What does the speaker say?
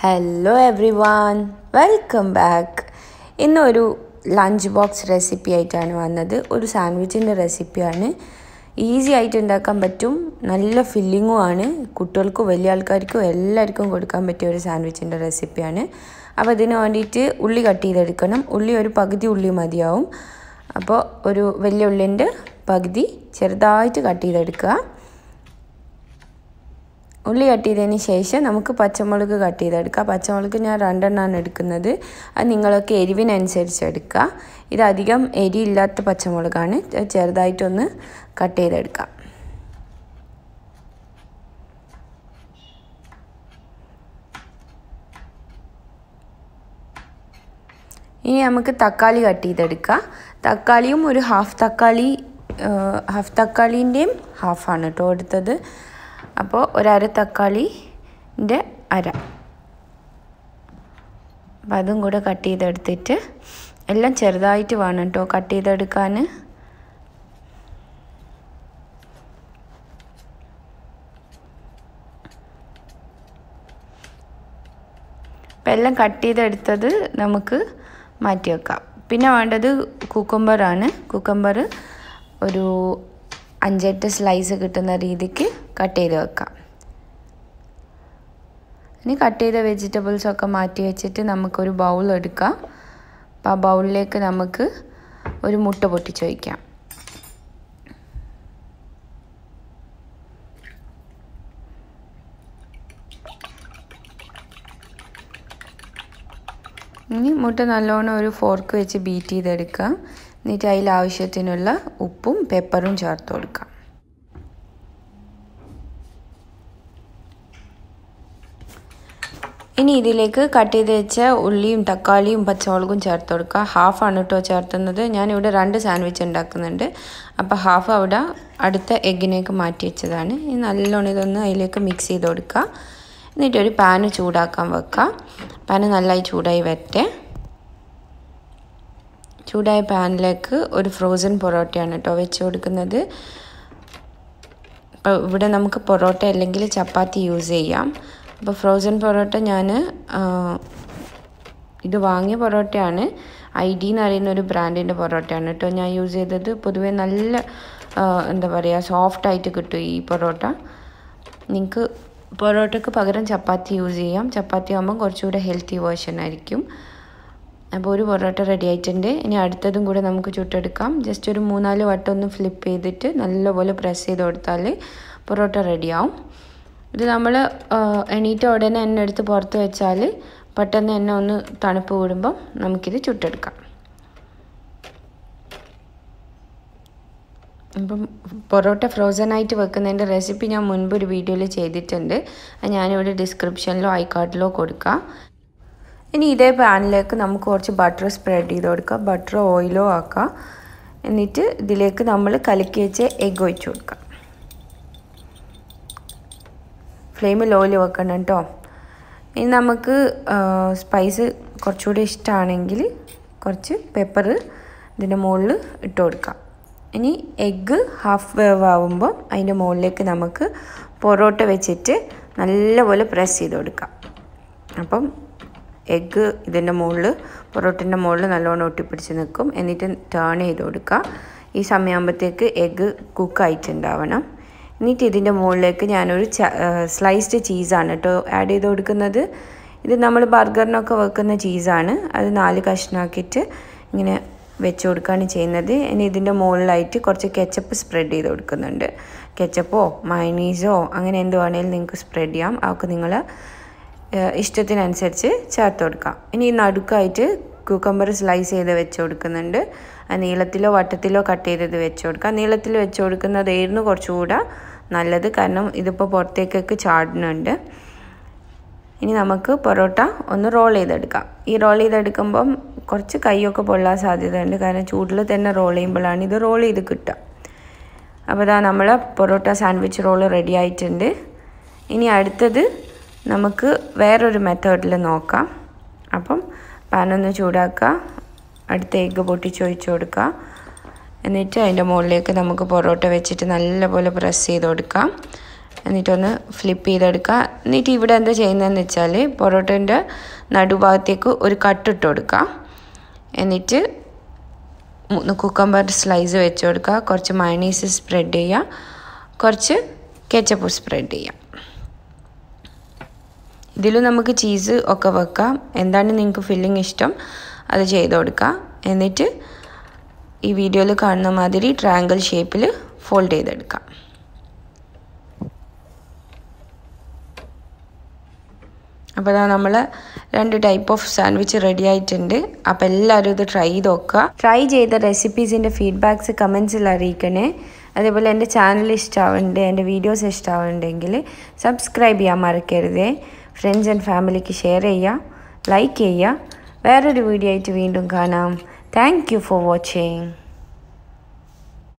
Hello everyone, welcome back. ഇന്നൊരു lunch box recipe ആയിട്ടാണ് വന്നത്. ഒരു സാൻഡ്വിച്ചിൻ്റെ റെസിപ്പിയാണ്. ഈസി ആയിട്ട് ഉണ്ടാക്കാൻ പറ്റും, നല്ല ഫില്ലിങ്ങും ആണ്. കുട്ടികൾക്കും വലിയ ആൾക്കാർക്കും എല്ലാവർക്കും കൊടുക്കാൻ പറ്റിയ ഒരു സാൻഡ്വിച്ചിൻ്റെ റെസിപ്പിയാണ്. അപ്പോൾ ഇതിന് വേണ്ടിയിട്ട് ഉള്ളി കട്ട് ചെയ്തെടുക്കണം. ഉള്ളി ഒരു പകുതി ഉള്ളി മതിയാവും. അപ്പോൾ ഒരു വലിയ ഉള്ളിൻ്റെ പകുതി ചെറുതായിട്ട് കട്ട് ചെയ്തെടുക്കുക. ഉള്ളി കട്ട് ചെയ്തതിന് ശേഷം നമുക്ക് പച്ചമുളക് കട്ട് ചെയ്തെടുക്കുക. പച്ചമുളക് ഞാൻ 2 എണ്ണമാണ് എടുക്കുന്നത്. അത് നിങ്ങളൊക്കെ എരിവിനനുസരിച്ച് എടുക്കുക. ഇതധികം എരിയില്ലാത്ത പച്ചമുളകാണ്. ചെറുതായിട്ടൊന്ന് കട്ട് ചെയ്തെടുക്കാം. ഇനി നമുക്ക് തക്കാളി കട്ട് ചെയ്തെടുക്കാം. തക്കാളിയും ഒരു ഹാഫ് തക്കാളീൻ്റെയും ഹാഫാണ് കേട്ടോ എടുത്തത്. അപ്പോൾ ഒരര തക്കാളിൻ്റെ അര, അപ്പം അതും കൂടെ കട്ട് ചെയ്തെടുത്തിട്ട് എല്ലാം ചെറുതായിട്ട് വേണം കേട്ടോ കട്ട് ചെയ്തെടുക്കാൻ. അപ്പം എല്ലാം കട്ട് ചെയ്തെടുത്തത് നമുക്ക് മാറ്റി വെക്കാം. പിന്നെ വേണ്ടത് കുക്കുംബറാണ്. കുക്കുംബർ ഒരു 5-8 സ്ലൈസ് കിട്ടുന്ന രീതിക്ക് കട്ട് ചെയ്ത് വെക്കാം. ഇനി കട്ട് ചെയ്ത വെജിറ്റബിൾസൊക്കെ മാറ്റി വെച്ചിട്ട് നമുക്കൊരു ബൗൾ എടുക്കാം. അപ്പോൾ ആ ബൗളിലേക്ക് നമുക്ക് ഒരു മുട്ട പൊട്ടിച്ച് വയ്ക്കാം. ഇനി മുട്ട നല്ലോണം ഒരു ഫോർക്ക് വെച്ച് ബീറ്റ് ചെയ്തെടുക്കാം. എന്നിട്ട് അതിൽ ആവശ്യത്തിനുള്ള ഉപ്പും പെപ്പറും ചേർത്ത് കൊടുക്കാം. ഇനി ഇതിലേക്ക് കട്ട് ചെയ്ത് വെച്ച ഉള്ളിയും തക്കാളിയും പച്ചമുളകും ചേർത്ത് കൊടുക്കുക. ഹാഫാണ് കേട്ടോ ചേർത്തുന്നത്. ഞാനിവിടെ 2 സാൻഡ്വിച്ച് ഉണ്ടാക്കുന്നുണ്ട്. അപ്പോൾ ഹാഫ് അവിടെ അടുത്ത എഗ്ഗിനേക്ക് മാറ്റി വെച്ചതാണ്. ഇനി നല്ലോണം ഇതൊന്ന് അതിലേക്ക് മിക്സ് ചെയ്ത് കൊടുക്കുക. എന്നിട്ടൊരു പാന് ചൂടാക്കാൻ വെക്കുക. പാന് നന്നായി ചൂടായി വരട്ടെ. ചൂടായ പാനിലേക്ക് ഒരു ഫ്രോസൺ പൊറോട്ടയാണ് കേട്ടോ വെച്ച് കൊടുക്കുന്നത്. അപ്പോൾ ഇവിടെ നമുക്ക് പൊറോട്ട അല്ലെങ്കിൽ ചപ്പാത്തി യൂസ് ചെയ്യാം. അപ്പോൾ ഫ്രോസൺ പൊറോട്ട ഞാൻ ഇത് വാങ്ങിയ പൊറോട്ടയാണ്. ID എന്ന് പറയുന്ന ഒരു ബ്രാൻഡിൻ്റെ പൊറോട്ടയാണ് കേട്ടോ ഞാൻ യൂസ് ചെയ്തത്. പൊതുവേ നല്ല എന്താ പറയുക സോഫ്റ്റായിട്ട് കിട്ടും ഈ പൊറോട്ട. നിങ്ങൾക്ക് പൊറോട്ടയ്ക്ക് പകരം ചപ്പാത്തി യൂസ് ചെയ്യാം. ചപ്പാത്തി ആകുമ്പം കുറച്ചുകൂടെ ഹെൽത്തി വേർഷൻ ആയിരിക്കും. അപ്പോൾ ഒരു പൊറോട്ട റെഡി ആയിട്ടുണ്ട്. ഇനി അടുത്തതും കൂടെ നമുക്ക് ചുട്ടെടുക്കാം. ജസ്റ്റ് ഒരു 3-4 വട്ടം ഒന്ന് ഫ്ലിപ്പ് ചെയ്തിട്ട് നല്ലപോലെ പ്രസ് ചെയ്ത് കൊടുത്താൽ പൊറോട്ട റെഡിയാവും. ഇത് നമ്മൾ എണീറ്റ ഉടനെ എണ്ണ എടുത്ത് പുറത്ത് വെച്ചാൽ പെട്ടെന്ന് എണ്ണ ഒന്ന് തണുപ്പ് കൂടുമ്പം നമുക്കിത് ചുട്ടെടുക്കാം. ഇപ്പം പൊറോട്ട ഫ്രോസൺ ആയിട്ട് വെക്കുന്നതിൻ്റെ റെസിപ്പി ഞാൻ മുൻപ് ഒരു വീഡിയോയിൽ ചെയ്തിട്ടുണ്ട്. അത് ഞാനിവിടെ ഡിസ്ക്രിപ്ഷനിലോ ഐക്കാർഡിലോ കൊടുക്കാം. ഇനി ഇതേ പാനിലേക്ക് നമുക്ക് കുറച്ച് ബട്ടർ സ്പ്രെഡ് ചെയ്ത് കൊടുക്കാം. ബട്ടറോ ഓയിലോ ആക്കാം. എന്നിട്ട് ഇതിലേക്ക് നമ്മൾ കലക്കി വെച്ച് എഗ്ഗ് ഒഴിച്ച് കൊടുക്കാം. ഫ്ലെയിം ലോയിൽ വെക്കണം കേട്ടോ. ഇനി നമുക്ക് സ്പൈസ് കുറച്ചുകൂടി ഇഷ്ടമാണെങ്കിൽ കുറച്ച് പെപ്പർ ഇതിൻ്റെ മുകളിൽ ഇട്ട് കൊടുക്കാം. ഇനി എഗ്ഗ് ഹാഫ് വേവ് ആവുമ്പോൾ അതിൻ്റെ മുകളിലേക്ക് നമുക്ക് പൊറോട്ട വെച്ചിട്ട് നല്ലപോലെ പ്രസ് ചെയ്ത് കൊടുക്കാം. അപ്പം എഗ്ഗ് ഇതിൻ്റെ മുകളിൽ പൊറോട്ടൻ്റെ മുകളിൽ നല്ലോണം ഒട്ടിപ്പിടിച്ച് നിൽക്കും. എന്നിട്ട് ടേൺ ചെയ്ത് കൊടുക്കുക. ഈ സമയമാകുമ്പോഴത്തേക്ക് എഗ്ഗ് കുക്കായിട്ടുണ്ടാവണം. എന്നിട്ട് ഇതിൻ്റെ മുകളിലേക്ക് ഞാനൊരു സ്ലൈസ്ഡ് ചീസാണ് കേട്ടോ ആഡ് ചെയ്ത് കൊടുക്കുന്നത്. ഇത് നമ്മൾ ബർഗറിനൊക്കെ വെക്കുന്ന ചീസാണ്. അത് 4 കഷ്ണമാക്കിയിട്ട് ഇങ്ങനെ വെച്ച് കൊടുക്കുകയാണ് ചെയ്യുന്നത്. ഇനി ഇതിൻ്റെ മുകളിലായിട്ട് കുറച്ച് കെച്ചപ്പ് സ്പ്രെഡ് ചെയ്ത് കൊടുക്കുന്നുണ്ട്. കെച്ചപ്പോ മയണീസോ അങ്ങനെ എന്ത് വേണമെങ്കിലും നിങ്ങൾക്ക് സ്പ്രെഡ് ചെയ്യാം. അതൊക്കെ നിങ്ങൾ ഇഷ്ടത്തിനനുസരിച്ച് ചേർത്ത് കൊടുക്കാം. ഇനി നടുക്കായിട്ട് കുക്കമ്പർ സ്ലൈസ് ചെയ്ത് വെച്ച് കൊടുക്കുന്നുണ്ട്. നീളത്തിലോ വട്ടത്തിലോ കട്ട് ചെയ്തത് വെച്ച് കൊടുക്കാം. നീളത്തിൽ വെച്ച് കൊടുക്കുന്നതായിരുന്നു കുറച്ചുകൂടെ നല്ലത്, കാരണം ഇതിപ്പോൾ പുറത്തേക്കൊക്കെ ചാടുന്നുണ്ട്. ഇനി നമുക്ക് പൊറോട്ട ഒന്ന് റോൾ ചെയ്തെടുക്കാം. ഈ റോൾ ചെയ്തെടുക്കുമ്പം കുറച്ച് കൈയൊക്കെ പൊള്ളാൻ സാധ്യതയുണ്ട്, കാരണം ചൂടിൽ തന്നെ റോൾ ചെയ്യുമ്പോഴാണ് ഇത് റോൾ ചെയ്ത് കിട്ടുക. അപ്പോൾ ഇതാ നമ്മളെ പൊറോട്ട സാൻഡ്വിച്ച് റോൾ റെഡി ആയിട്ടുണ്ട്. ഇനി അടുത്തത് നമുക്ക് വേറൊരു മെത്തേഡിൽ നോക്കാം. അപ്പം പാനൊന്ന് ചൂടാക്കുക. അടുത്ത എഗ്ഗ് പൊട്ടിച്ച് ഒഴിച്ച് കൊടുക്കുക. എന്നിട്ട് അതിൻ്റെ മുകളിലേക്ക് നമുക്ക് പൊറോട്ട വെച്ചിട്ട് നല്ലപോലെ പ്രസ് ചെയ്ത് കൊടുക്കാം. എന്നിട്ടൊന്ന് ഫ്ലിപ്പ് ചെയ്തെടുക്കുക. എന്നിട്ട് ഇവിടെ എന്താ ചെയ്യുന്നതെന്ന് വെച്ചാൽ പൊറോട്ടേൻ്റെ നടുഭാഗത്തേക്ക് ഒരു കട്ടിട്ട് കൊടുക്കുക. എന്നിട്ട് 3 കുക്കമ്പർ സ്ലൈസ് വെച്ച് കൊടുക്കുക. കുറച്ച് മയണീസ് സ്പ്രെഡ് ചെയ്യുക. കുറച്ച് കെച്ചപ്പ് സ്പ്രെഡ് ചെയ്യുക. ഇതിലും നമുക്ക് ചീസ് ഒക്കെ വെക്കാം. എന്താണ് നിങ്ങൾക്ക് ഫില്ലിങ് ഇഷ്ടം അത് ചെയ്ത് കൊടുക്കുക. എന്നിട്ട് ഈ വീഡിയോയിൽ കാണുന്ന മാതിരി ട്രയാങ്കിൾ ഷേപ്പിൽ ഫോൾഡ് ചെയ്തെടുക്കാം. അപ്പോൾ നമ്മൾ 2 ടൈപ്പ് ഓഫ് സാൻഡ്വിച്ച് റെഡി ആയിട്ടുണ്ട്. അപ്പോൾ എല്ലാവരും ഇത് ട്രൈ ചെയ്ത് നോക്കുക. ട്രൈ ചെയ്ത റെസിപ്പീസിൻ്റെ ഫീഡ്ബാക്ക്സ് കമൻസിൽ അറിയിക്കണേ. അതേപോലെ എൻ്റെ ചാനൽ ഇഷ്ടമാവുന്നുണ്ട്, എൻ്റെ വീഡിയോസ് ഇഷ്ടമാവുന്നുണ്ടെങ്കിൽ സബ്സ്ക്രൈബ് ചെയ്യാൻ മറക്കരുതേ. ഫ്രണ്ട്സ് ആൻഡ് ഫാമിലിക്ക് ഷെയർ ചെയ്യുക, ലൈക്ക് ചെയ്യുക. വേറൊരു വീഡിയോ ആയിട്ട് വീണ്ടും കാണാം. Thank you for watching.